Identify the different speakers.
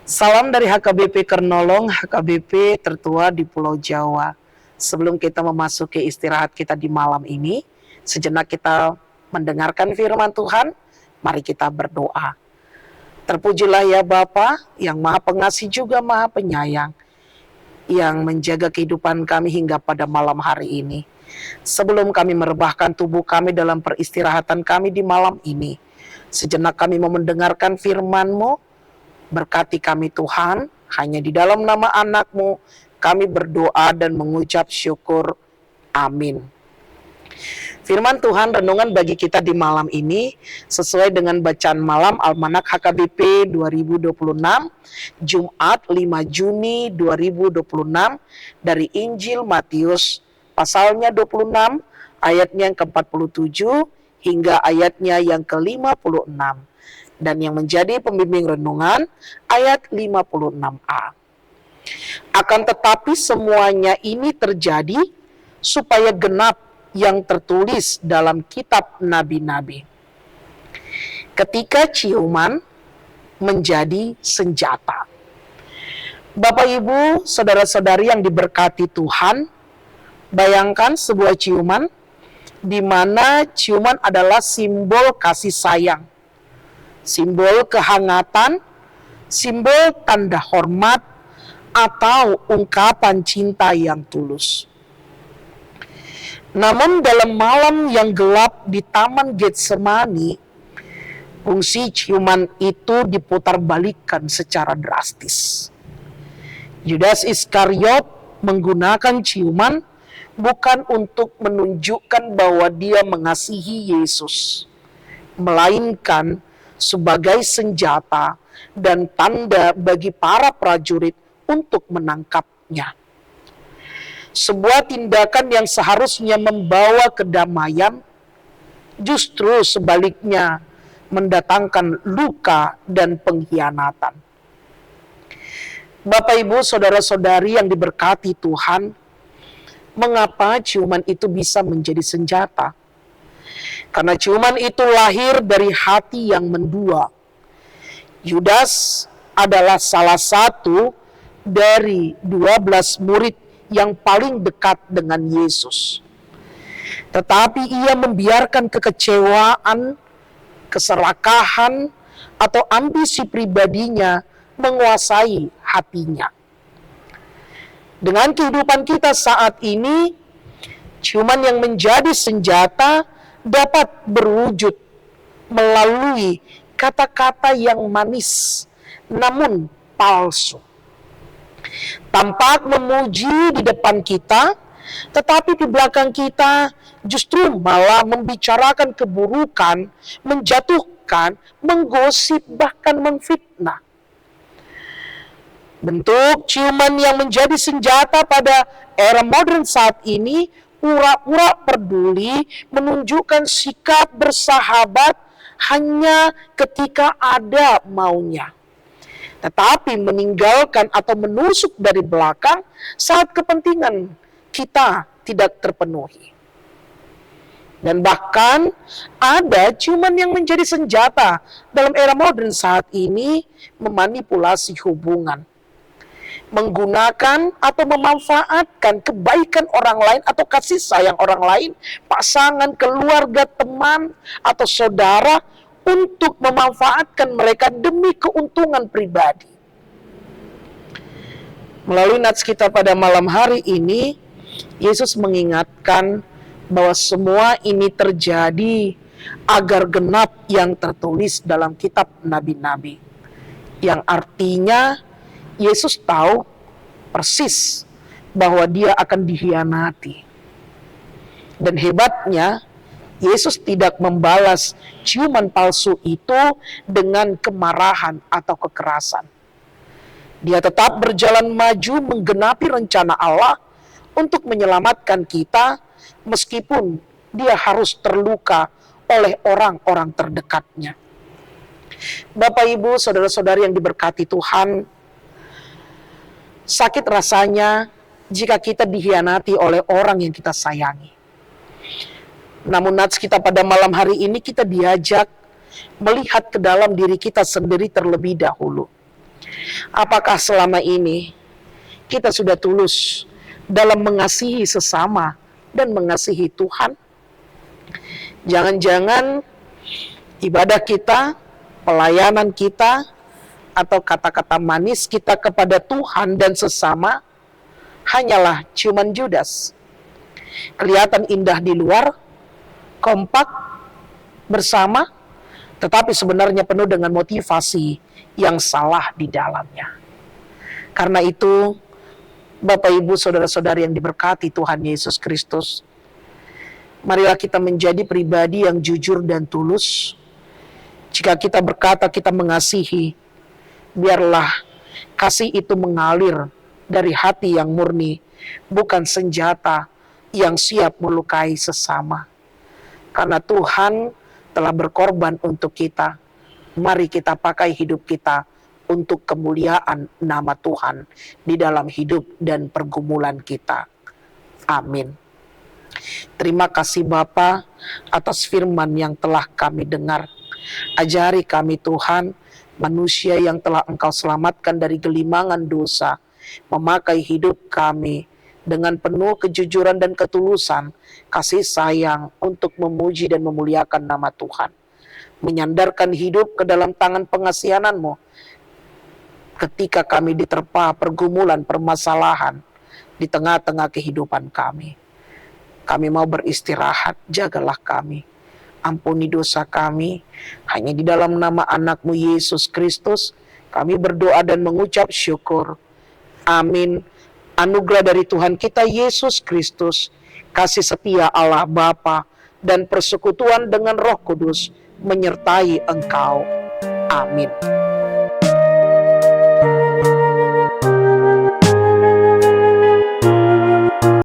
Speaker 1: Salam dari HKBP Kernolong, HKBP tertua di Pulau Jawa. Sebelum kita memasuki istirahat kita di malam ini, sejenak kita mendengarkan firman Tuhan, mari kita berdoa. Terpujilah ya Bapa yang Maha Pengasih juga Maha Penyayang, yang menjaga kehidupan kami hingga pada malam hari ini. Sebelum kami merebahkan tubuh kami dalam peristirahatan kami di malam ini, sejenak kami mau mendengarkan firman-Mu. Berkati kami Tuhan, hanya di dalam nama anak-Mu kami berdoa dan mengucap syukur. Amin. Firman Tuhan renungan bagi kita di malam ini sesuai dengan bacaan malam Almanak HKBP 2026, Jumat 5 Juni 2026 dari Injil Matius pasalnya 26, ayatnya yang ke-47 hingga ayatnya yang ke-56. Dan yang menjadi pembimbing renungan ayat 56a. Akan tetapi semuanya ini terjadi supaya genap yang tertulis dalam kitab nabi-nabi. Ketika ciuman menjadi senjata. Bapak Ibu, saudara-saudari yang diberkati Tuhan, bayangkan sebuah ciuman di mana ciuman adalah simbol kasih sayang, simbol kehangatan, simbol tanda hormat, atau ungkapan cinta yang tulus. Namun dalam malam yang gelap di Taman Getsemani, fungsi ciuman itu diputarbalikkan secara drastis. Yudas Iskariot menggunakan ciuman bukan untuk menunjukkan bahwa dia mengasihi Yesus, melainkan sebagai senjata dan tanda bagi para prajurit untuk menangkapnya. Sebuah tindakan yang seharusnya membawa kedamaian, justru sebaliknya mendatangkan luka dan pengkhianatan. Bapak Ibu, saudara-saudari yang diberkati Tuhan, mengapa ciuman itu bisa menjadi senjata? Karena ciuman itu lahir dari hati yang mendua. Yudas adalah salah satu dari 12 murid yang paling dekat dengan Yesus. Tetapi ia membiarkan kekecewaan, keserakahan, atau ambisi pribadinya menguasai hatinya. Dengan kehidupan kita saat ini, ciuman yang menjadi senjata dapat berwujud melalui kata-kata yang manis namun palsu. Tampak memuji di depan kita, tetapi di belakang kita justru malah membicarakan keburukan, menjatuhkan, menggosip, bahkan memfitnah. Bentuk ciuman yang menjadi senjata pada era modern saat ini pura-pura peduli, menunjukkan sikap bersahabat hanya ketika ada maunya. Tetapi meninggalkan atau menusuk dari belakang saat kepentingan kita tidak terpenuhi. Dan bahkan ada ciuman yang menjadi senjata dalam era modern saat ini memanipulasi hubungan, menggunakan atau memanfaatkan kebaikan orang lain atau kasih sayang orang lain, pasangan, keluarga, teman, atau saudara untuk memanfaatkan mereka demi keuntungan pribadi. Melalui nats kita pada malam hari ini, Yesus mengingatkan bahwa semua ini terjadi agar genap yang tertulis dalam kitab nabi-nabi. Yang artinya Yesus tahu persis bahwa dia akan dikhianati. Dan hebatnya, Yesus tidak membalas ciuman palsu itu dengan kemarahan atau kekerasan. Dia tetap berjalan maju menggenapi rencana Allah untuk menyelamatkan kita meskipun dia harus terluka oleh orang-orang terdekatnya. Bapak, Ibu, saudara-saudari yang diberkati Tuhan, sakit rasanya jika kita dikhianati oleh orang yang kita sayangi. Namun nats kita pada malam hari ini kita diajak melihat ke dalam diri kita sendiri terlebih dahulu. Apakah selama ini kita sudah tulus dalam mengasihi sesama dan mengasihi Tuhan? Jangan-jangan ibadah kita, pelayanan kita, atau kata-kata manis kita kepada Tuhan dan sesama hanyalah ciuman Judas. Kelihatan indah di luar, kompak, bersama, tetapi sebenarnya penuh dengan motivasi yang salah di dalamnya. Karena itu, Bapak Ibu Saudara-saudari yang diberkati Tuhan Yesus Kristus, marilah kita menjadi pribadi yang jujur dan tulus. Jika kita berkata kita mengasihi, biarlah kasih itu mengalir dari hati yang murni, bukan senjata yang siap melukai sesama. Karena Tuhan telah berkorban untuk kita, mari kita pakai hidup kita untuk kemuliaan nama Tuhan di dalam hidup dan pergumulan kita. Amin. Terima kasih Bapa atas firman yang telah kami dengar. Ajari kami Tuhan, manusia yang telah Engkau selamatkan dari gelimangan dosa, memakai hidup kami dengan penuh kejujuran dan ketulusan, kasih sayang untuk memuji dan memuliakan nama Tuhan. Menyandarkan hidup ke dalam tangan pengasihan-Mu ketika kami diterpa pergumulan, permasalahan di tengah-tengah kehidupan kami. Kami mau beristirahat, jagalah kami. Ampuni dosa kami, hanya di dalam nama anak-Mu Yesus Kristus, kami berdoa dan mengucap syukur. Amin. Anugerah dari Tuhan kita Yesus Kristus, kasih setia Allah Bapa, dan persekutuan dengan Roh Kudus menyertai engkau. Amin.